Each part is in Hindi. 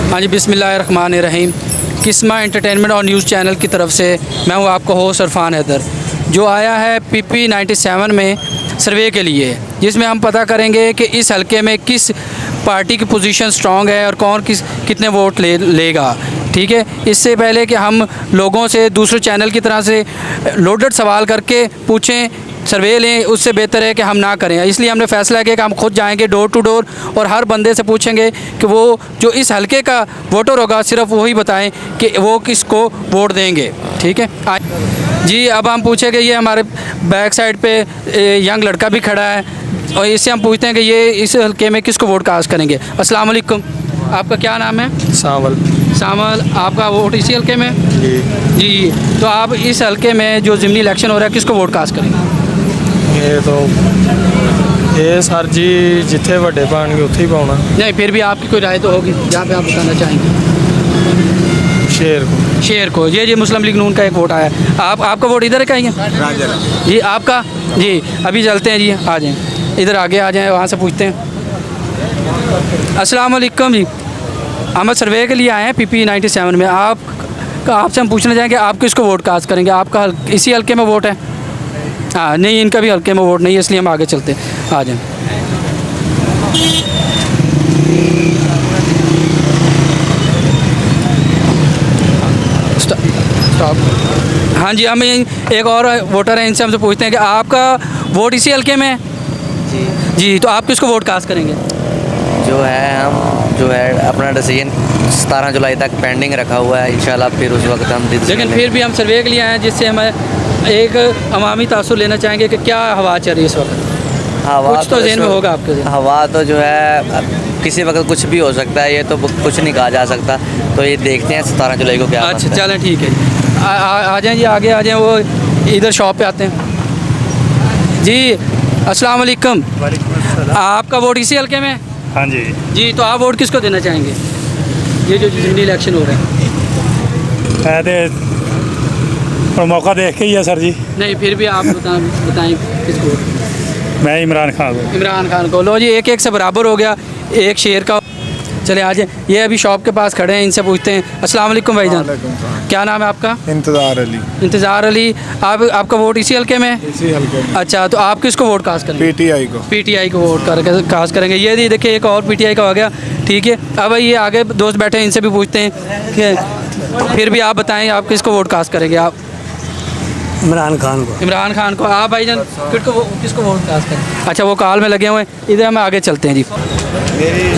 हाँ जी, बिस्मिल्लाहिर्रहमानिर्रहीम। किस्मा एंटरटेनमेंट और न्यूज़ चैनल की तरफ से मैं हूँ आपका होस्ट इरफान हैदर, जो आया है PP 97 में सर्वे के लिए, जिसमें हम पता करेंगे कि इस हलके में किस पार्टी की पोजीशन स्ट्रॉन्ग है और कौन कितने वोट लेगा। ठीक है, इससे पहले कि हम लोगों से दूसरे चैनल की तरह से लोडेड सवाल करके पूछें, सर्वे लें, उससे बेहतर है कि हम ना करें। इसलिए हमने फ़ैसला किया कि हम खुद जाएंगे डोर टू डोर और हर बंदे से पूछेंगे कि वो जो इस हलके का वोटर होगा सिर्फ वही बताएं कि वो किसको वोट देंगे। ठीक है जी, अब हम पूछेंगे, ये हमारे बैक साइड पे यंग लड़का भी खड़ा है और इससे हम पूछते हैं कि ये इस हलके में किसको वोट कास्ट करेंगे। अस्सलाम वालेकुम, आपका क्या नाम है? सावल। सामल, आपका वोट इसी हलके में? जी जी, तो आप इस हलके में जो ज़िमनी इलेक्शन हो रहा है किसको वोट कास्ट करेंगे? ये सर जी जिथे वड्डे पाएंगे उत्थे ही पाना। नहीं, फिर भी आपकी कोई राय तो होगी जहाँ पे आप बताना चाहेंगे। शेर को ये मुस्लिम लीग नून का एक वोट आया। आपका वोट इधर का ही है? जी, आपका? जी, अभी चलते हैं जी, आ जाएँ इधर, आगे आ जाएँ, वहाँ से पूछते हैं। अस्सलाम वालेकुम जी, हम सर्वे के लिए आए हैं PP 97 में। आपसे हम पूछना चाहेंगे आप किसको वोट कास्ट करेंगे? आपका इसी हलके में वोट है? हाँ, नहीं, इनका भी हल्के में वोट नहीं है, इसलिए हम आगे चलते हैं, आ जाएं। स्टॉप। हाँ जी, हम एक और वोटर हैं, इनसे हमसे पूछते हैं कि आपका वोट इसी हल्के में है? जी, तो आप किसको वोट कास्ट करेंगे? जो है अपना डिसीजन 17 जुलाई तक पेंडिंग रखा हुआ है, इंशाल्लाह फिर उस वक्त हम लेकिन फिर भी हम सर्वे के लिए आए हैं, जिससे हमें एक अवामी तासुर लेना चाहेंगे कि क्या हवा चल रही है इस वक्त। हवा कुछ तो ज़हन में होगा आपके? हवा तो जो है किसी वक्त कुछ भी हो सकता है, ये तो कुछ नहीं कहा जा सकता, तो ये देखते हैं 17 जुलाई को क्या। अच्छा, चलें, ठीक है, आ जाएँ जी, आगे आ जाएँ, वो इधर शॉप पे आते हैं जी। अस्सलाम वालेकुम, आपका वोट इसी हल्के में? हाँ जी। जी, तो आप वोट किसको देना चाहेंगे ये जो ज़िमनी इलेक्शन हो रहा है? तो मौका देख के ही है सर जी। नहीं, फिर भी आप बताएं किसको? मैं इमरान खान को। इमरान खान को। लो जी, एक से बराबर हो गया, एक शेर का। चले आ जाए, ये अभी शॉप के पास खड़े हैं, इनसे पूछते हैं। अस्सलाम वालेकुम भाईजान, क्या नाम है आपका? इंतज़ार अली। इंतज़ार अली, आपका वोट इसी हल्के में? इसी हल्के में। अच्छा, तो आप किसको वोट कास्ट करेंगे? PTI को वोट कास्ट करेंगे। ये देखिए, एक और PTI का हो गया। ठीक है, अब ये आगे दोस्त बैठे हैं, इनसे भी पूछते हैं कि फिर भी आप बताएं आप किसको वोट कास्ट करेंगे? आप इमरान खान को। इमरान खान को। आप भाईजान किसको वोट कास्ट करें? अच्छा, वो कॉल में लगे हुए हैं, इधर हम आगे चलते हैं जी।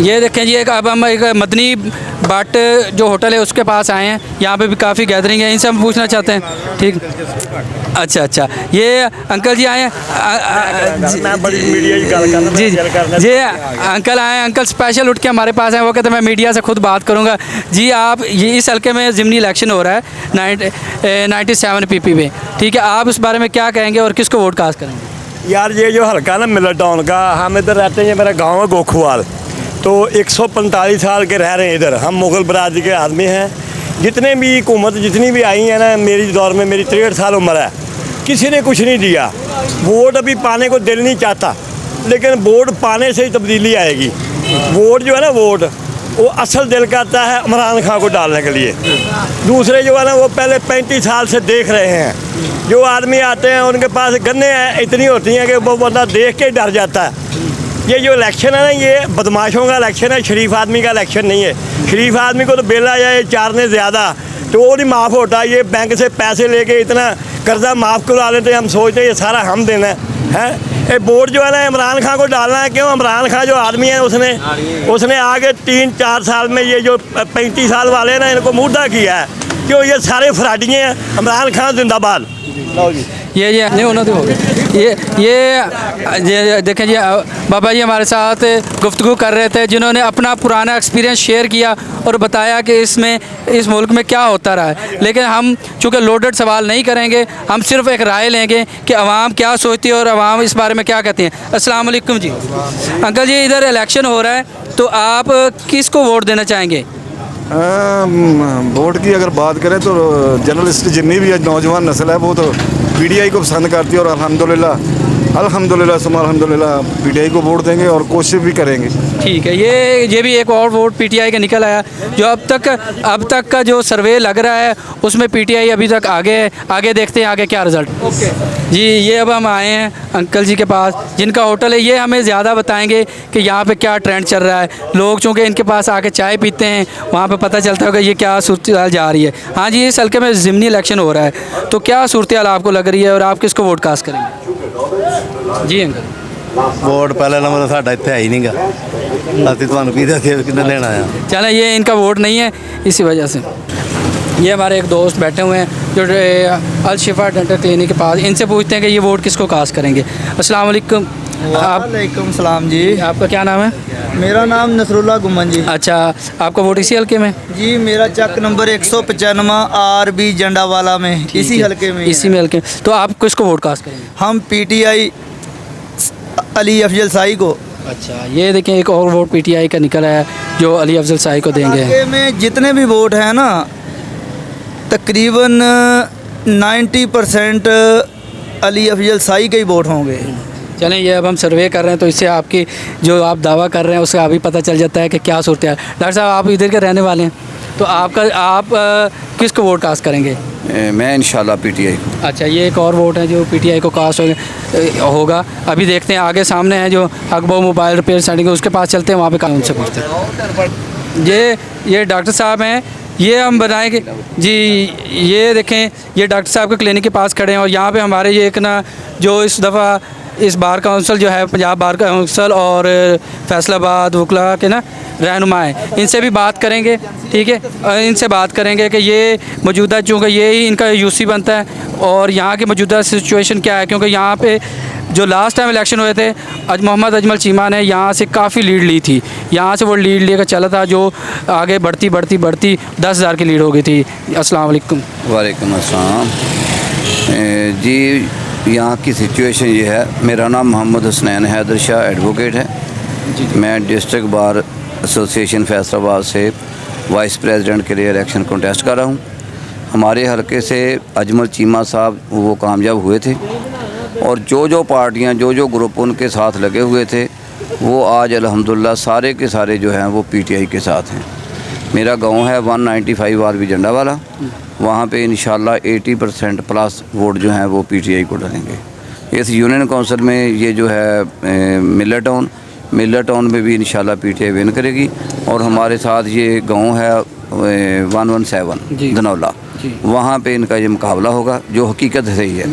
ये देखें जी, अब हम एक मदनी बाट जो होटल है उसके पास आए हैं, यहाँ पे भी काफ़ी गैदरिंग है, इनसे हम पूछना चाहते हैं। ठीक, अच्छा, ये अंकल जी आए हैं। जी, अंकल आए हैं, अंकल स्पेशल उठ के हमारे पास आए, वो कहते हैं मैं मीडिया से खुद बात करूँगा। जी, आप ये इस हल्के में ज़िमनी इलेक्शन हो रहा है 97 PP में, ठीक है, आप इस बारे में क्या कहेंगे और किसको वोट कास्ट करेंगे? यार, ये जो हल्का ना मिलर टाउन का, हम इधर रहते हैं, मेरा गांव है गोखुवाल, तो 145 साल के रह रहे हैं इधर। हम मुग़ल बरादरी के आदमी हैं। जितने भी हुकूमत जितनी भी आई हैं ना, मेरी दौर में, मेरी 63 साल उम्र है, किसी ने कुछ नहीं दिया। वोट अभी पाने को दिल नहीं चाहता, लेकिन वोट पाने से ही तब्दीली आएगी। वोट जो है ना, वोट वो असल दिल करता है इमरान खान को डालने के लिए। दूसरे जो है ना, वो पहले 35 साल से देख रहे हैं। जो आदमी आते हैं उनके पास गन्ने इतनी होती हैं कि वो बंदा देख के डर जाता है। ये जो इलेक्शन है ना, ये बदमाशों का इलेक्शन है, शरीफ आदमी का इलेक्शन नहीं है। शरीफ आदमी को तो बेला जाए चारने ज़्यादा तो वो नहीं माफ़ होता। ये बैंक से पैसे लेके इतना कर्जा माफ़ करवा लेते हैं, हम सोचते हैं ये सारा हम देना है। ये वोट जो है ना, इमरान खान को डालना है। क्यों? इमरान खान जो आदमी है, उसने आगे 3-4 साल में ये जो 35 साल वाले हैं ना, इनको मुर्दा किया है। क्यों? ये सारे फ्राडिए हैं। इमरान खान जिंदाबाद। ये नहीं होना तो ये देखें जी, बाबा जी हमारे साथ गुफ्तगू कर रहे थे, जिन्होंने अपना पुराना एक्सपीरियंस शेयर किया और बताया कि इस मुल्क में क्या होता रहा है। लेकिन हम चूँकि लोडेड सवाल नहीं करेंगे, हम सिर्फ एक राय लेंगे कि अवाम क्या सोचती है और अवाम इस बारे में क्या कहती हैं। अस्सलाम वालेकुम जी। अंकल जी, इधर इलेक्शन हो रहा है, तो आप किसको वोट देना चाहेंगे? वोट की अगर बात करें तो जर्नलिस्ट जितनी भी नौजवान नस्ल है वो तो PTI को पसंद करती है, और अल्हम्दुलिल्लाह अल्हम्दुलिल्लाह सुम्मा अल्हम्दुलिल्लाह पीटीआई को वोट देंगे और कोशिश भी करेंगे। ठीक है, ये भी एक और वोट पीटीआई का निकल आया। जो अब तक का जो सर्वे लग रहा है उसमें पीटीआई अभी तक आगे है। आगे देखते हैं आगे क्या रिजल्ट। जी, ये अब हम आए हैं अंकल जी के पास जिनका होटल है। ये हमें ज़्यादा बताएंगे कि यहाँ पे क्या ट्रेंड चल रहा है। लोग चूँकि इनके पास आके चाय पीते हैं, वहाँ पे पता चलता है कि ये क्या सूरत हाल जा रही है। हाँ जी, इस हल्के में ज़िमनी इलेक्शन हो रहा है, तो क्या सूरत हाल आपको लग रही है और आप किसको वोट कास्ट करेंगे? जी अंकल। वोट पहले नंबर तो साਡਾ ਇੱਥੇ ਹੈ ਹੀ नहींगा, ਅਸੀਂ ਤੁਹਾਨੂੰ ਕੀ ਦੱਸਿਆ ਕਿੰਨਾ ਲੈਣਾ ਆ। चलें, ये इनका वोट नहीं है, इसी वजह से। ये हमारे एक दोस्त बैठे हुए हैं जो अल शिफा डेंटल क्लिनिक के पास। इनसे पूछते हैं कि ये वोट किसको कास्ट करेंगे। अस्सलाम वालेकुम। वालेकुम सलाम जी। आपका क्या नाम है? मेरा नाम नसरुल्लाह गुमन जी। अच्छा, आपका वोट इसी हल्के में? जी, मेरा चक नंबर 195 RB जंडावाला में, इसी हल्के में। इसी में हल्के। तो आप किसको वोट कास्ट करेंगे? हम PTI अली अफजल शाही को। अच्छा, ये देखें एक और वोट पीटीआई का निकला है जो अली अफजल शाही को देंगे। हल्के में जितने भी वोट हैं ना, तकरीबन 90% अली अफजल शाही के ही वोट होंगे। चलें, ये अब हम सर्वे कर रहे हैं तो इससे आपकी जो आप दावा कर रहे हैं उसका अभी पता चल जाता है कि क्या सूरत है। डॉक्टर साहब, आप इधर के रहने वाले हैं, तो आप किसको वोट कास्ट करेंगे? मैं इंशाल्लाह पीटीआई को। अच्छा, ये एक और वोट है जो पीटीआई को कास्ट होगा। अभी देखते हैं, आगे सामने है जो अकबर मोबाइल रिपेयर सेंटर, उसके पास चलते हैं, वहाँ पे कानून से पूछते हैं। ये डॉक्टर साहब हैं, ये हम बनाएंगे जी। ये देखें, ये डॉक्टर साहब के क्लिनिक के पास खड़े हैं और यहाँ पे हमारे ये एक ना जो इस दफ़ा इस बार काउंसिल जो है पंजाब बार काउंसिल और फैसलाबाद वकला के ना रहनुमा है, इनसे भी बात करेंगे। ठीक है, इनसे बात करेंगे कि ये मौजूदा चूँकि ये ही इनका यूसी बनता है और यहाँ की मौजूदा सिचुएशन क्या है, क्योंकि यहाँ पे जो लास्ट टाइम इलेक्शन हुए थे मोहम्मद अजमल चीमा ने यहाँ से काफ़ी लीड ली थी। यहाँ से वो लीड लेकर चला था जो आगे बढ़ती 10,000 की लीड हो गई थी। अस्सलाम वालेकुम। वालेकुम अस्सलाम। जी, यहाँ की सिचुएशन ये है। मेरा नाम मोहम्मद हुसनैन हैदर शाह एडवोकेट है। मैं डिस्ट्रिक्ट बार एसोसिएशन फैसलाबाद से वाइस प्रेसिडेंट के लिए इलेक्शन कंटेस्ट कर रहा हूँ। हमारे हलके से अजमल चीमा साहब वो कामयाब हुए थे और जो पार्टियाँ जो ग्रुप उनके साथ लगे हुए थे वो आज अल्हम्दुलिल्लाह सारे के सारे जो हैं वो पीटीआई के साथ हैं। मेरा गांव है 195 RB जंडावाला, वहाँ पे इंशाल्लाह 80% प्लस वोट जो हैं वो पीटीआई को डालेंगे। इस यूनियन काउंसिल में ये जो है मिलर टाउन में भी इंशाल्लाह पीटीआई विन करेगी और हमारे साथ ये गांव है 117 धनौला, वहाँ पे इनका ये मुकाबला होगा जो हकीकत सही है।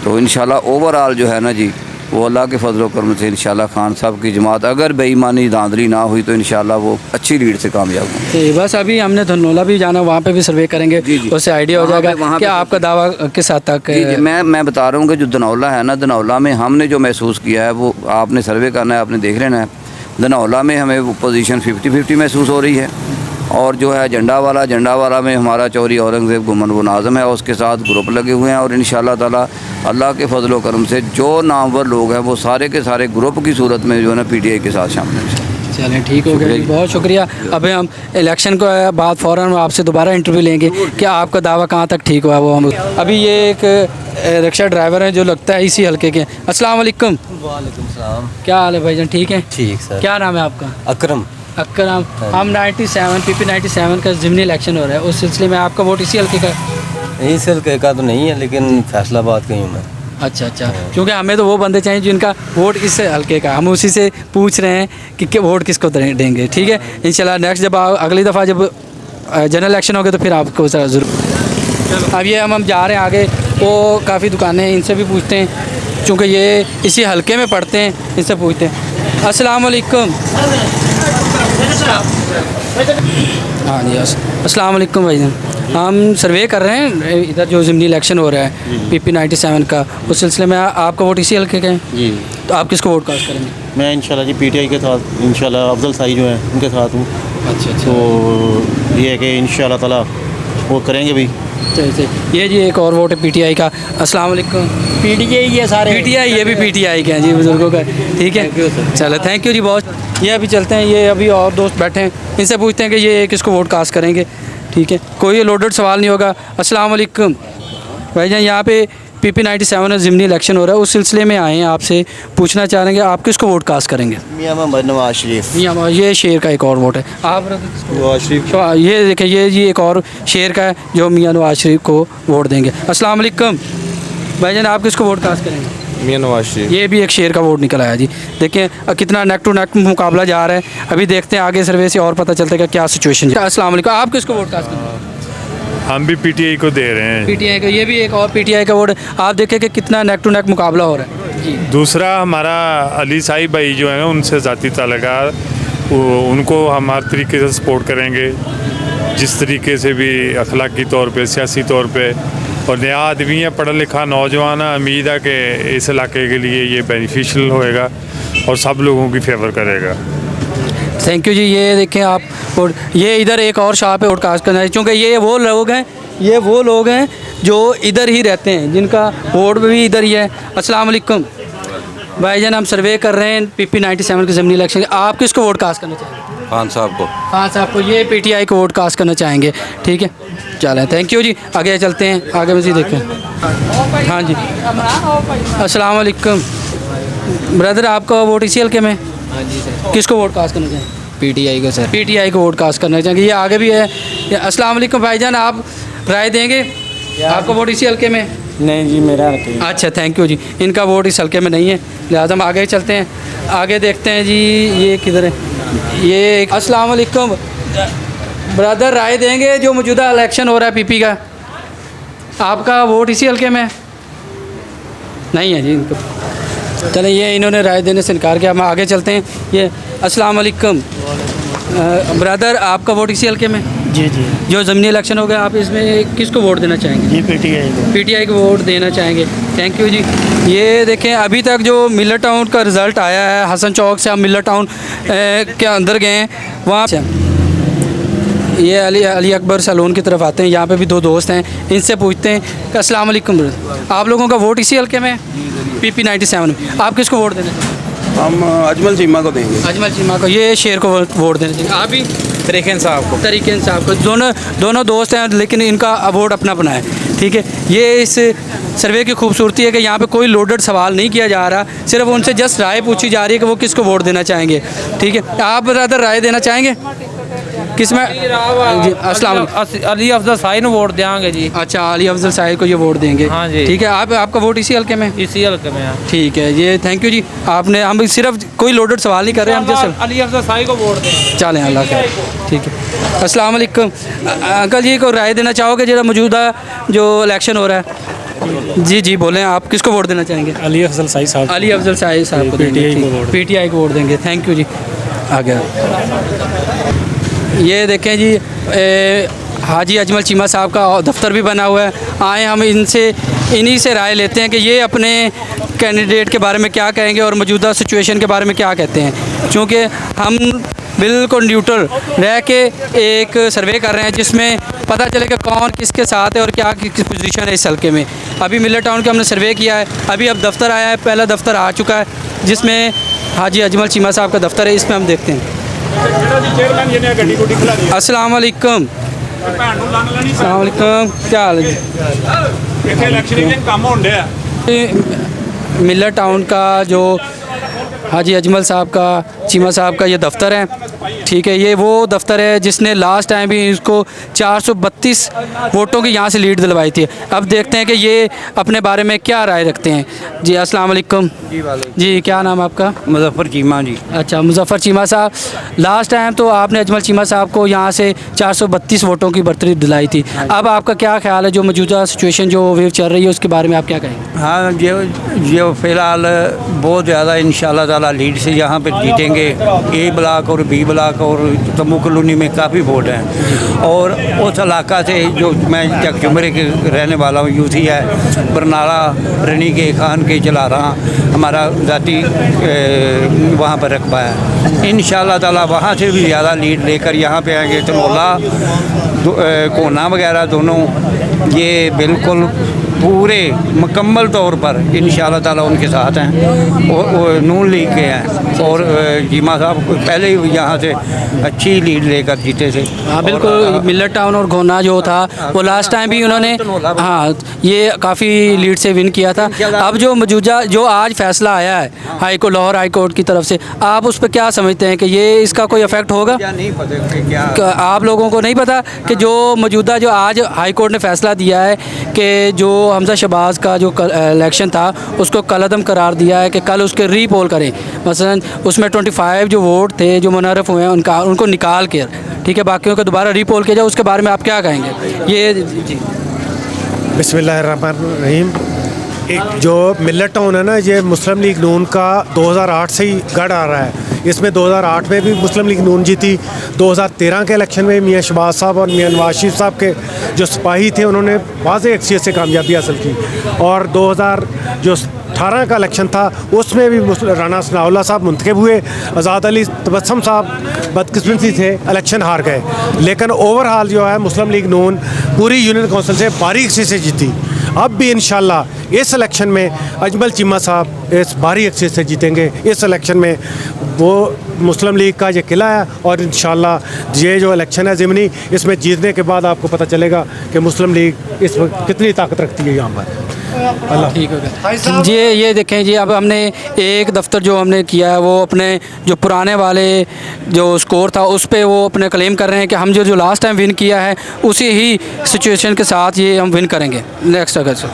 तो इंशाल्लाह ओवरऑल जो है ना जी, वो अल्लाह के फजल करम से इंशाल्लाह खान साहब की जमात अगर बेईमानी धांधली ना हुई तो इंशाल्लाह वो अच्छी लीड से कामयाब होंगे। बस अभी हमने धनौला भी जाना, वहाँ पे भी सर्वे करेंगे, उससे आइडिया हो जाएगा कि आपका दावा किस हद तक है। मैं बता रहा हूँ कि जो धनौला है ना, धनौला में हमने जो महसूस किया है वो आपने सर्वे करना है, आपने देख लेना है। धनौला में हमें पोजीशन 50-50 महसूस हो रही है और जो है जंडावाला में हमारा चौधरी औरंगज़ेब गुमन वो नाज़म है, उसके साथ ग्रुप लगे हुए हैं और इंशाल्लाह ताला अल्लाह के फजल करम से जो नामवर लोग हैं वो सारे के सारे ग्रुप की सूरत में जो है ना पीटीआई के साथ शामिल हैं। चलें, ठीक हो गया, बहुत शुक्रिया। अभी हम इलेक्शन को बाद फ़ौरन आपसे दोबारा इंटरव्यू लेंगे कि आपका दावा कहाँ तक ठीक हुआ वो हम। अभी ये एक रिक्शा ड्राइवर है जो लगता है इसी हल्के के। अस्सलाम वालेकुम। वालेकुम सलाम। क्या हाल है भाईजान, ठीक है? ठीक सर। क्या नाम है आपका? अकरम। हम 97 PP 97 का ज़िमनी इलेक्शन हो रहा है, उस सिलसिले में आपका वोट इसी हल्के का? इस हल्के का तो नहीं है, लेकिन फैसलाबाद का ही हूँ मैं। अच्छा, क्योंकि हमें तो वो बंदे चाहिए जिनका वोट इस हल्के का, हम उसी से पूछ रहे हैं कि वोट किसको देंगे। ठीक है, इंशाल्लाह नेक्स्ट जब अगली दफ़ा जब जनरल इलेक्शन होगा तो फिर आपको ज़रूर। अब ये हम जा रहे हैं आगे, वो काफ़ी दुकानें हैं, इनसे भी पूछते हैं चूँकि ये इसी हल्के में पढ़ते हैं, इनसे पूछते हैं। अस्सलाम वालेकुम। हाँ जी, अस्सलाम वालेकुम भाईजान। हम सर्वे कर रहे हैं इधर जो ज़िमनी इलेक्शन हो रहा है PP 97 का, उस सिलसिले में आपका वोट इसी हल्के का है जी, तो आप किसको वोट कास्ट करेंगे? मैं इंशाल्लाह जी पीटीआई के साथ इंशाल्लाह अफजल शाही जो हैं उनके साथ हूँ। अच्छा, तो ये है कि इंशाल्लाह ताला वो करेंगे भी। ये जी एक और वोट है पीटीआई का। अस्सलाम वालेकुम। PTI ये सारे पीटीआई, ये भी पीटीआई के हैं जी, बुजुर्गों का। ठीक है, चलो थैंक यू जी बहुत। ये अभी चलते हैं, ये अभी और दोस्त बैठे हैं, इनसे पूछते हैं कि ये किसको वोट कास्ट करेंगे। ठीक है, कोई लोडेड सवाल नहीं होगा। अस्सलाम वालेकुम भाईजान, यहाँ पे PP 97 ज़िमनी इलेक्शन हो रहा है, उस सिलसिले में आए हैं, आपसे पूछना चाहेंगे आप किसको वोट कास्ट करेंगे? मियाँ मोहम्मद नवाज शरीफ। मियाँ ये शेर का एक और वोट है। आप नवाज शरीफ। ये देखिए ये एक और शेर का है जो मियाँ नवाज शरीफ को वोट देंगे। अस्सलाम वालेकुम भाईजान, आप किसको वोट कास्ट करेंगे? मियाँ नवाज शरीफ। ये भी एक शेर का वोट निकल आया जी। देखें कितना नेक टू नेक मुकाबला जा रहा है। अभी देखते हैं आगे सर्वे से और पता चलता है कि क्या सिचुएशन है। अस्सलाम वालेकुम, आप किसको वोट कास्ट करेंगे? हम भी पीटीआई को दे रहे हैं। PTI का, ये भी एक और PTI का वोट। आप देखें कि कितना नेक टू नेक मुकाबला हो रहा है जी। दूसरा हमारा अली साहिब भाई जो है ना, उनसे ज़ाती ताल्लुकात, उनको हम हर तरीके से सपोर्ट करेंगे, जिस तरीके से भी अखलाकी तौर पे, सियासी तौर पे। और नया आदमी है, पढ़ा लिखा नौजवान है, उम्मीद है कि इस इलाके के लिए ये बेनिफिशियल होएगा और सब लोगों की फेवर करेगा। थैंक यू जी। ये देखें आप और ये इधर एक और शाह पे वोट कास्ट करना है, क्योंकि ये वो लोग हैं जो इधर ही रहते हैं, जिनका वोट भी इधर ही है। अस्सलाम वालेकुम भाईजान, हम सर्वे कर रहे हैं PP 97 के ज़िमनी इलेक्शन। आप किसको वोट कास्ट करना चाहेंगे? खान साहब को। हाँ साहब को। ये PTI को वोट कास्ट करना चाहेंगे, ठीक है। चलें, थैंक यू जी। आगे चलते हैं, आगे मज़ीद देखें। हाँ जी, अस्सलाम वालेकुम ब्रदर, आपका वोट इसी हल्के में? हाँ जी सर। किसको वोट कास्ट करना चाहेंगे? पीटीआई को सर। PTI को वोट कास्ट करना चाहेंगे। ये आगे भी है। अस्सलाम वालेकुम भाईजान, आप राय देंगे? आपका वोट इसी हल्के में? नहीं जी, मेरा अच्छा, थैंक यू जी। इनका वोट इस हल्के में नहीं है, लिहाजा हम आगे चलते हैं। आगे देखते हैं जी, ये किधर है? ये अस्सलाम वालेकुम ब्रदर, राय देंगे जो मौजूदा इलेक्शन हो रहा है PP का, आपका वोट इसी हल्के में नहीं है जी इनको। चलें, ये इन्होंने राय देने से इनकार किया, हम आगे चलते हैं। ये अस्सलाम वालेकुम ब्रदर, आपका वोट इसी हल्के में? जी जी जो ज़मीनी इलेक्शन हो गया, आप इसमें किसको वोट देना चाहेंगे? जी PTI को वोट देना चाहेंगे। थैंक यू जी। ये देखें, अभी तक जो मिलर टाउन का रिज़ल्ट आया है, हसन चौक से हम मिलर टाउन के अंदर गए हैं, वहाँ से ये अली अकबर सैलून की तरफ आते हैं। यहाँ पे भी दो दोस्त हैं, इनसे पूछते हैं कि अस्सलाम वालेकुम ब्रदर, आप लोगों का वोट इसी हल्के में है PP 97 में? आप किसको वोट देना चाहेंगे? हम अजमल चीमा को देंगे। अजमल चीमा को। ये शेर को वोट देना चाहिए। आप भी? तरीक़े साहब को। तरीक़े साहब को। दोनों दोस्त हैं, लेकिन इनका वोट अपना अपना है, ठीक है। ये इस सर्वे की खूबसूरती है कि यहाँ पे कोई लोडेड सवाल नहीं किया जा रहा, सिर्फ उनसे जस्ट राय पूछी जा रही है कि वो किसको वोट देना चाहेंगे, ठीक है। आप बरादर राय देना चाहेंगे किसमें? जी, अस्सलाम वालेकुम। अली अफजल साहिब वोट देंगे जी। अच्छा, अली अफजल साहिब को ये वोट देंगे, हाँ जी। ठीक है। आपका वोट इसी हल्के में? इसी हल्के में है। ठीक है, ये थैंक यू जी। आपने, हम सिर्फ कोई लोडेड सवाल नहीं कर रहे, हम जैसे अली अफजल साहिब को वोट दें। चलें, अल्लाह खैर, ठीक है। अस्सलाम वालेकुम अंकल जी, को राय देना चाहोगे जरा मौजूदा जो इलेक्शन हो रहा है? जी जी, बोलें, आप किसको वोट देना चाहेंगे? अली अफजल साहब। अली अफजल साहब को देंगे, PTI को वोट देंगे। थैंक यू जी। आगे ये देखें जी, हाजी अजमल चीमा साहब का दफ्तर भी बना हुआ है। आए हम इन्हीं से राय लेते हैं कि ये अपने कैंडिडेट के बारे में क्या कहेंगे और मौजूदा सिचुएशन के बारे में क्या कहते हैं, क्योंकि हम बिल्कुल न्यूट्रल रह के एक सर्वे कर रहे हैं जिसमें पता चले कि कौन किसके साथ है और क्या किस पोजीशन है इस हल्के में। अभी मिलर टाउन का हमने सर्वे किया है, अभी अब दफ्तर आया है, पहला दफ्तर आ चुका है जिसमें हाजी अजमल चीमा साहब का दफ्तर है। इसमें हम देखते हैं। अस्सलाम वालेकुम। अस्सलाम वालेकुम, क्या हाल है? मिलर टाउन का जो हाजी अजमल साहब का, चीमा साहब का ये दफ्तर है, ठीक है। ये वो दफ्तर है जिसने लास्ट टाइम भी इसको 432 वोटों की यहाँ से लीड दिलवाई थी। अब देखते हैं कि ये अपने बारे में क्या राय रखते हैं। जी अस्सलाम वालेकुम। जी, क्या नाम आपका? मुजफ्फर चीमा जी। अच्छा, मुजफ्फर चीमा साहब, लास्ट टाइम तो आपने अजमल चीमा साहब को यहाँ से 432 वोटों की बढ़तरी दिलाई थी। अब आपका क्या ख्याल है, जो मौजूदा सिचुएशन जो वेव चल रही है उसके बारे में आप क्या कहेंगे? हाँ, जो फ़िलहाल बहुत ज़्यादा इंशाल्लाह ताला लीड से यहाँ पे जीतेंगे। A ब्लॉक और B ब्लॉक और तम्बू कॉलोनी में काफ़ी वोट हैं, और उस इलाका से जो मैं चकचुमरे के रहने वाला हूँ, यूसी है, बरनाला रनी के खान के चला रहा, हमारा ज़ाती वहाँ पर रकबा है। इंशाल्लाह ताला वहाँ से भी ज़्यादा लीड लेकर यहाँ पे आएंगे। तनोला कोना वगैरह दोनों ये बिल्कुल पूरे मुकम्मल तौर पर इंशाल्लाह ताला उनके साथ हैं। वो नून लीग के हैं और जीमा साहब पहले ही यहाँ से अच्छी लीड लेकर जीते थे। हाँ बिल्कुल, मिल्लत टाउन और घोना जो था वो लास्ट टाइम भी उन्होंने हाँ ये काफ़ी लीड से विन किया था। अब जो मौजूदा जो आज फैसला आया है high court, Lahore high court की तरफ से, आप उस पर क्या समझते हैं कि ये इसका कोई इफेक्ट होगा? नहीं पता आप लोगों को नहीं पता कि जो मौजूदा जो आज हाई कोर्ट ने फैसला दिया है कि जो हमजा शहबाज का जो इलेक्शन था उसको कलअदम करार दिया है कि कल उसके रीपोल करें। मसलन उसमें 25 जो वोट थे जो मुनर्रफ हुए हैं उनको निकाल कर, ठीक है, बाकियों का दोबारा रीपोल किया जाए। उसके बारे में आप क्या कहेंगे? ये जी बिस्मिल्लाहिर्रहमानिर्रहीम। एक जो मिल्लत टाउन है ना, ये मुस्लिम लीग नून का 2008 से ही गढ़ आ रहा है। इसमें 2008 में भी मुस्लिम लीग नून जीती। 2013 के इलेक्शन में मियाँ शहबाज साहब और मियाँ नवाज शरीफ साहब के जो सिपाही थे उन्होंने वाज़ेह अक्सरियत से कामयाबी हासिल की। और 2018 का इलेक्शन था उसमें भी राना सनाउल्लाह साहब मुंतखब हुए। आज़ाद अली तबस्सुम साहब बदकिस्मती से इलेक्शन हार गए। लेकिन ओवरऑल जो है मुस्लिम लीग नून पूरी यूनियन कौंसिल से बारीक से जीती। अब भी इंशाल्लाह इस इलेक्शन में अजमल चीमा साहब इस भारी अक्सरियत से जीतेंगे। इस इलेक्शन में वो मुस्लिम लीग का ये किला है और इंशाल्लाह ये जो इलेक्शन है ज़िमनी, इसमें जीतने के बाद आपको पता चलेगा कि मुस्लिम लीग इस वक्त कितनी ताकत रखती है यहाँ पर। अल्लाह ठीक हो गया जी। ये देखें जी, अब हमने एक दफ्तर जो हमने किया है वो अपने जो पुराने वाले जो स्कोर था उस पर वो अपने क्लेम कर रहे हैं कि हम जो लास्ट टाइम विन किया है उसी ही सिचुएशन के साथ ये हम विन करेंगे नेक्स्ट अगर से।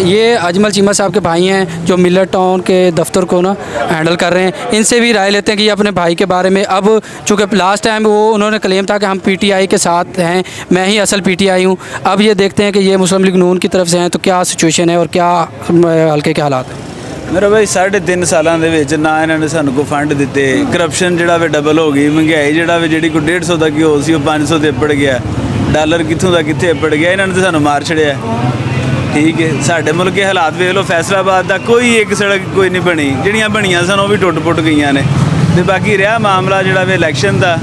ये अजमल चीमा साहब के भाई हैं जो मिल्लत टाउन के दफ्तर को ना हैंडल कर रहे हैं। इनसे भी राय लेते हैं कि ये अपने भाई के बारे में, अब चूँकि लास्ट टाइम वो उन्होंने क्लेम था कि हम PTI के साथ हैं, मैं ही असल PTI हूँ। अब ये देखते हैं कि ये मुस्लिम लीग नून की तरफ से हैं तो क्या सिचुएशन है और क्या हल्के के हालात हैं। मेरा भाई 3.5 सालों ਦੇ ਵਿੱਚ ਨਾ ਇਹਨਾਂ ਨੇ ਸਾਨੂੰ ਕੋਈ ਫੰਡ ਦਿੱਤੇ। ਕਰਪਸ਼ਨ ਜਿਹੜਾ ਵੇ ਡਬਲ ਹੋ ਗਈ, ਮਹਿੰਗਾਈ ਜਿਹੜਾ ਵੇ ਜਿਹੜੀ ਕੋਈ 150 ਦਾ ਘਿਓ ਸੀ ਉਹ 500 ਤੇ ਉੱਪੜ ਗਿਆ, ਡਾਲਰ ਕਿੱਥੋਂ ਦਾ ਕਿੱਥੇ ਉੱਪੜ ਗਿਆ। ਇਹਨਾਂ ਨੇ ਤਾਂ ਸਾਨੂੰ ਮਾਰ ਛੜਿਆ। ਠੀਕ ਹੈ, ਸਾਡੇ ਮੁਲਕ ਦੇ ਹਾਲਾਤ ਵੇਖ ਲਓ। ਫੈਸਲਾਬਾਦ ਦਾ ਕੋਈ ਇੱਕ ਸੜਕ ਕੋਈ ਨਹੀਂ ਬਣੀ, ਜਿਹੜੀਆਂ ਬਣੀਆਂ ਸਨ ਉਹ ਵੀ ਟੁੱਟ ਗਈਆਂ ਨੇ। ਤੇ ਬਾਕੀ ਰਿਹਾ ਮਾਮਲਾ ਜਿਹੜਾ ਵੇ ਇਲੈਕਸ਼ਨ ਦਾ,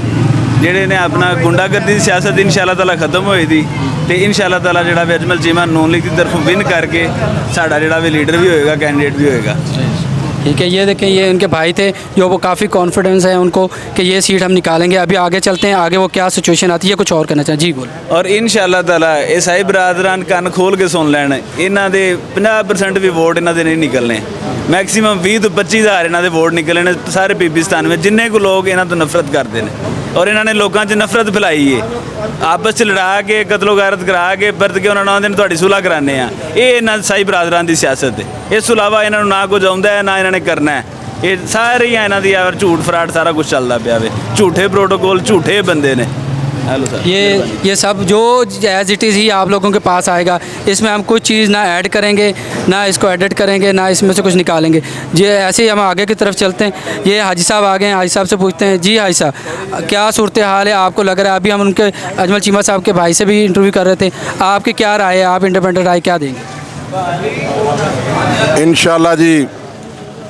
ਜਿਹੜੇ ਨੇ ਆਪਣਾ ਗੁੰਡਾਗਰਦੀ ਦੀ ਸਿਆਸਤ इंशाअल्लाह ताला खत्म होई थी तो इंशाअल्लाह ताला ਜਿਹੜਾ ਵੇ अजमल चीमा नून लीग की तरफ विन करके साड़ा ਜਿਹੜਾ ਵੇ लीडर भी होएगा, कैंडिडेट भी होएगा। ठीक है, ये देखें ये उनके भाई थे जो वो काफ़ी कॉन्फिडेंस है उनको कि ये सीट हम निकालेंगे। अभी आगे चलते हैं, आगे वो क्या सिचुएशन आती है, कुछ और करना चाहिए जी बोल। और इंशाअल्लाह ताला ईसाई बरादरान कान खोल के सुन लैन, इन्हों के 50% भी वोट इन्हों नहीं निकलने। मैक्सीमम 20 तो 25 हज़ार इन्हों वोट निकलने सारे पीपीस्तान में, जिन्ने को लोग इन्हों तो नफरत करते हैं और इन्होंने लोगों च नफरत फैलाई है। आपस च लड़ा के कतलो गारत करा के परत के उन्होंने आते तुहाडी सुलह कराने आ। ये इन्होंने ईसाई बरादरान की सियासत है। इस अलावा इन्होंने ना कुछ आउंदा है ना इन्होंने करना है। ये सारे इन्हों की यार झूठ फराड सारा कुछ चलता पाया वे, झूठे प्रोटोकॉल, झूठे बंदे ने। हेलो सर, ये सब जो एज इट इज़ ही आप लोगों के पास आएगा। इसमें हम कुछ चीज़ ना ऐड करेंगे ना इसको एडिट करेंगे ना इसमें से कुछ निकालेंगे। ये ऐसे ही हम आगे की तरफ चलते हैं। ये हाजी साहब आ गए हैं, हाजी साहब से पूछते हैं। जी हाजी साहब, क्या सूरत हाल है आपको लग रहा है? अभी हम उनके अजमल चीमा साहब के भाई से भी इंटरव्यू कर रहे थे, आपकी क्या राय है? आप इंडिपेंडेंट राय क्या देंगे? इंशाल्लाह जी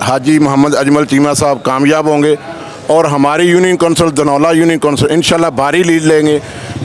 हाजी मोहम्मद अजमल चीमा साहब कामयाब होंगे और हमारी union council Dhanaula union council इंशाल्लाह भारी लीड लेंगे,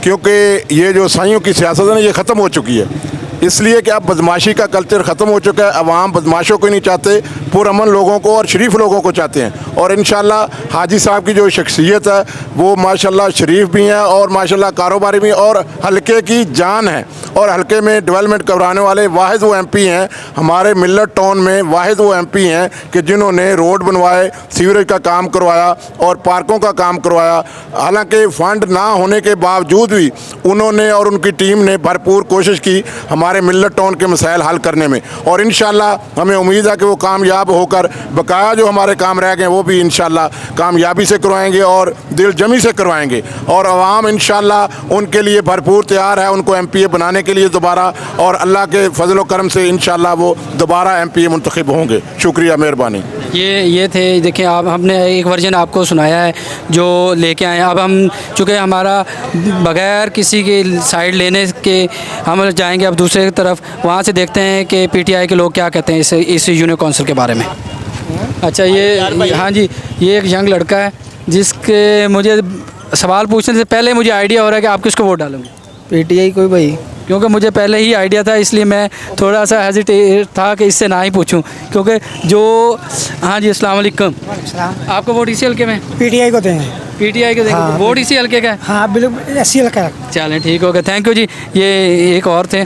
क्योंकि ये जो साइयों की सियासत है ना ये ख़त्म हो चुकी है। इसलिए कि अब बदमाशी का कल्चर ख़त्म हो चुका है। अवाम बदमाशों को नहीं चाहते, पुरअमन लोगों को और शरीफ लोगों को चाहते हैं। और इंशाल्लाह हाजी साहब की जो शख्सियत है वो माशाल्लाह शरीफ भी हैं और माशाल्लाह कारोबारी भी और हल्के की जान है और हल्के में डेवलपमेंट करवाने वाले वाहिद वो MP हैं हमारे मिल्लत टाउन में। वाहिद वो MP हैं कि जिन्होंने रोड बनवाए, सीवरेज का काम करवाया और पार्कों का काम करवाया। हालांकि फ़ंड ना होने के बावजूद भी उन्होंने और उनकी टीम ने भरपूर कोशिश की हमारे मिल्लत टाउन के मसाइल हल करने में। और इंशाल्लाह हमें उम्मीद है कि वो कामयाब होकर बकाया जो हमारे काम रह गए वो भी इंशाल्लाह कामयाबी से करवाएंगे और दिल जमी से करवाएंगे। और आवाम इंशाल्लाह उनके लिए भरपूर तैयार है उनको MPA बनाने के लिए दोबारा, और अल्लाह के फजल करम से इंशाल्लाह वो दोबारा MPA मुंतखब होंगे। शुक्रिया, मेहरबानी। ये थे, देखिए आप हमने एक वर्जन आपको सुनाया है जो लेके आए हैं। अब हम चूँकि हमारा बग़ैर किसी की साइड लेने के हम जाएंगे अब दूसरे की तरफ, वहाँ से देखते हैं कि PTI के लोग क्या कहते हैं इस यूनियन कौंसिल के बारे में। अच्छा, ये हाँ जी, ये एक यंग लड़का है जिसके मुझे सवाल पूछने से पहले मुझे आइडिया हो रहा है कि आप किसको वोट डालोगे? PTI कोई भाई। क्योंकि मुझे पहले ही आइडिया था, इसलिए मैं थोड़ा सा हेजिटेट था कि इससे ना ही पूछूं, क्योंकि जो हाँ जी अस्सलाम वालेकुम, आपका वोट इसी हल्के में? पीटीआई को देंगे। पीटीआई के देंगे? वोट इसी हल्के का है? हाँ बिल्कुल इसी हल्का। चलें ठीक हो गया, थैंक यू जी। ये एक और थे,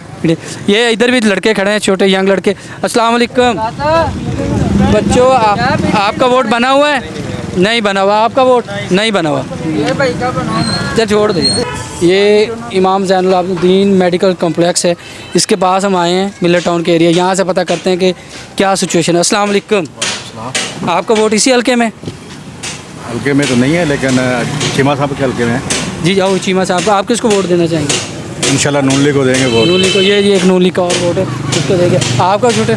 ये इधर भी लड़के खड़े हैं, छोटे यंग लड़के। अस्सलाम वालेकुम बच्चों, आपका वोट बना हुआ है? नहीं बना हुआ। आपका वोट नहीं बना हुआ? चल छोड़ दे। ये इमाम ज़ैनुल आबिदीन मेडिकल कॉम्प्लेक्स है, इसके पास हम आए हैं, मिलर टाउन के एरिया। यहाँ से पता करते हैं कि क्या सिचुएशन है। अस्सलाम वालेकुम, आपका वोट इसी हल्के में? हल्के में तो नहीं है, लेकिन चीमा साहब के हल्के में है। जी जाओ चीमा साहब, आप किसको वोट देना चाहेंगे? इंशाल्लाह नून लीग को देंगे वोट। नून लीग को। ये एक नून लीग का और वोट है, उसको देंगे। आपका छोटे?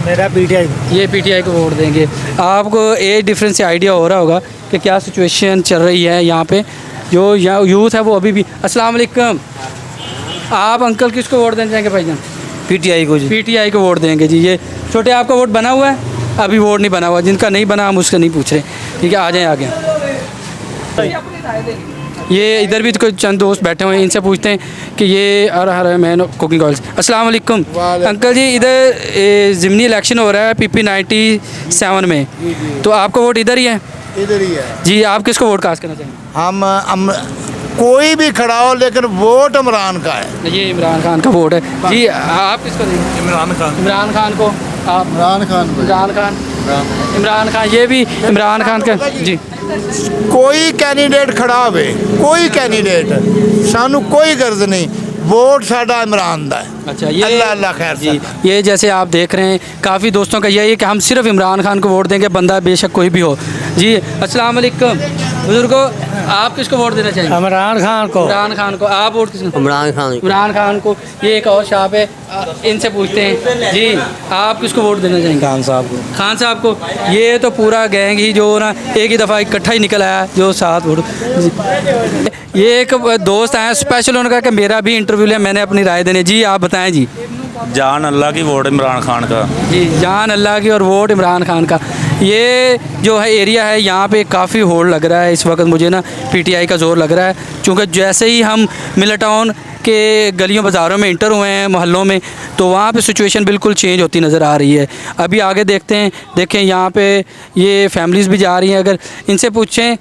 मेरा पीटीआई। ये पीटीआई को वोट देंगे। आपको एज डिफरेंस से आइडिया हो रहा होगा कि क्या सिचुएशन चल रही है यहाँ पे। जो यूथ है वो अभी भी। अस्सलाम वालेकुम, आप अंकल किसको वोट देना चाहेंगे भाईजान? पीटीआई को जी। पीटीआई को वोट देंगे जी। ये छोटे आपका वोट बना हुआ है? अभी वोट नहीं बना हुआ। जिनका नहीं बना हम उससे नहीं पूछ रहे, ठीक है, आ जाएँ आगे। ये इधर भी कोई चंद दोस्त बैठे हुए हैं, इनसे पूछते हैं कि ये हर मैन कुकिंग ऑयल। अस्सलाम वालेकुम अंकल जी, इधर ज़िमनी इलेक्शन हो रहा है PP 97 में, तो आपका वोट इधर ही है? इधर ही है जी। आप किसको वोट कास्ट करना चाहेंगे? हम कोई भी खड़ा हो, लेकिन वोट इमरान का है। ये इमरान खान का वोट है जी। आप किसको देंगे? इमरान खान। इमरान खान को। आप? इमरान खान इमरान खान। ये भी इमरान खान का जी। कोई कैंडिडेट खड़ा होवे, कोई कैंडिडेट, सानू कोई गर्ज नहीं, वोट साडा इमरान दा है। अच्छा, ये अल्लाह अल्लाह खैर जी। ये जैसे आप देख रहे हैं, काफ़ी दोस्तों का यही है कि हम सिर्फ इमरान खान को वोट देंगे, बंदा बेशक कोई भी हो जी। अस्सलाम वालेकुम बुजुर्गो, आप किसको वोट देना चाहेंगे? इमरान खान को। इमरान खान को। आप वोट किसको? इमरान खान। इमरान खान को। ये एक और शाप है, इनसे पूछते हैं जी, आप किसको वोट देना चाहेंगे? खान साहब को। खान साहब को। ये तो पूरा गैंग ही जो ना एक ही दफ़ा इकट्ठा ही निकल आया जो साथ वोट। ये एक दोस्त आया स्पेशल, उन्होंने कहा कि मेरा भी इंटरव्यू लिया, मैंने अपनी राय देनी। जी आप बताएं जी। जान अल्लाह की वोट इमरान खान का जी। जान अल्लाह की और वोट इमरान खान का। ये जो है एरिया है, यहाँ पे काफ़ी होड़ लग रहा है इस वक्त, मुझे ना पीटीआई का ज़ोर लग रहा है, क्योंकि जैसे ही हम मिलर टाउन के गलियों बाज़ारों में इंटर हुए हैं, मोहल्लों में, तो वहाँ पे सिचुएशन बिल्कुल चेंज होती नज़र आ रही है। अभी आगे देखते हैं, देखें यहाँ पे ये फैमिलीज़ भी जा रही हैं। अगर इनसे पूछें,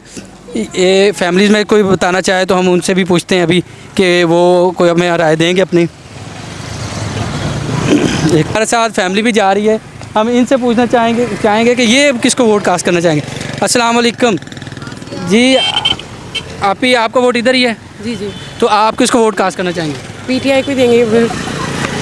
ये फैमिलीज़ में कोई बताना चाहे तो हम उनसे भी पूछते हैं अभी कि वो कोई हमें राय देंगे अपनी। एक हमारे साथ फैमिली भी जा रही है, हम इनसे पूछना चाहेंगे कि ये किसको वोट कास्ट करना चाहेंगे। अस्सलाम वालेकुम जी, आपका वोट इधर ही है? जी जी। तो आप किसको वोट कास्ट करना चाहेंगे? पीटीआई को देंगे।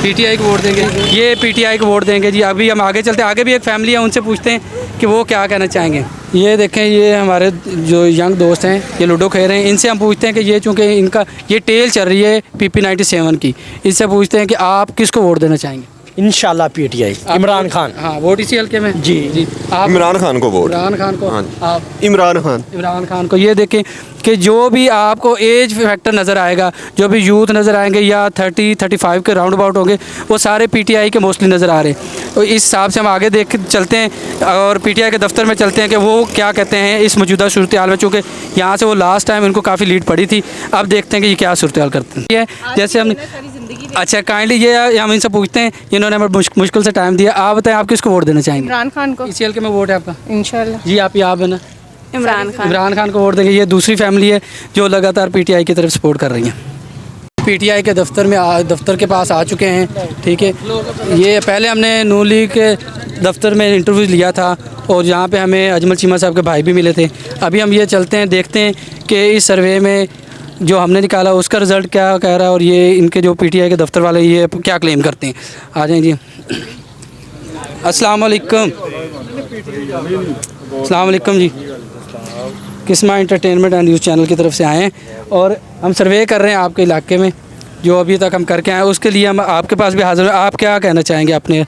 पीटीआई को वोट देंगे। ये पीटीआई को वोट देंगे जी। अभी हम आगे चलते हैं, आगे भी एक फैमिली है, उनसे पूछते हैं कि वो क्या कहना चाहेंगे। ये देखें, ये हमारे जो यंग दोस्त हैं, ये लूडो खेल रहे हैं। इनसे हम पूछते हैं कि ये चूँकि इनका ये टेल चल रही है PP 97 की, इससे पूछते हैं कि आप किसको वोट देना चाहेंगे? इंशाल्लाह पीटीआई। इमरान खान। हाँ, वोट इसी हल्के में जी जी। आप? इमरान खान को वोट। इमरान खान को। आप? इमरान खान। इमरान खान को। ये देखें कि जो भी आपको एज फैक्टर नज़र आएगा, जो भी यूथ नज़र आएंगे या 30-35 के राउंड अबाउट होंगे, वो सारे पीटीआई के मोस्टली नज़र आ रहे हैं। तो इस हिसाब से हम आगे देख चलते हैं और पीटीआई के दफ्तर में चलते हैं कि वो क्या कहते हैं इस मौजूदा सूरत हाल में, चूँकि यहाँ से वो लास्ट टाइम उनको काफ़ी लीड पड़ी थी। अब देखते हैं कि ये क्या सूरत हाल करते हैं। ये जैसे हम अच्छा काइंडली ये हम इनसे पूछते हैं, इन्होंने हमें मुश्किल से टाइम दिया। आप बताएं, आप किसको वोट देना चाहेंगे? इमरान खान को। इसी हल्के में वोट है आपका? इंशाल्लाह जी। आप है ना? इमरान खान। इमरान खान को वोट देंगे। ये दूसरी फैमिली है जो लगातार पीटीआई की तरफ सपोर्ट कर रही है। पीटीआई के दफ्तर के पास आ चुके हैं, ठीक है। ये पहले हमने नून लीग के दफ्तर में इंटरव्यू लिया था और यहाँ पे हमें अजमल चीमा साहब के भाई भी मिले थे। अभी हम ये चलते हैं, देखते हैं कि इस सर्वे में जो हमने निकाला उसका रिज़ल्ट क्या कह रहा है और ये इनके जो पीटीआई के दफ्तर वाले ये क्या क्लेम करते हैं। आ जाएँ जी। अस्सलाम वालेकुम। अस्सलाम वालेकुम जी। किस्मा एंटरटेनमेंट एंड न्यूज़ चैनल की तरफ से आए हैं और हम सर्वे कर रहे हैं आपके इलाके में जो अभी तक हम करके आए, उसके लिए हम आपके पास भी हाज़िर हैं। आप क्या कहना चाहेंगे अपने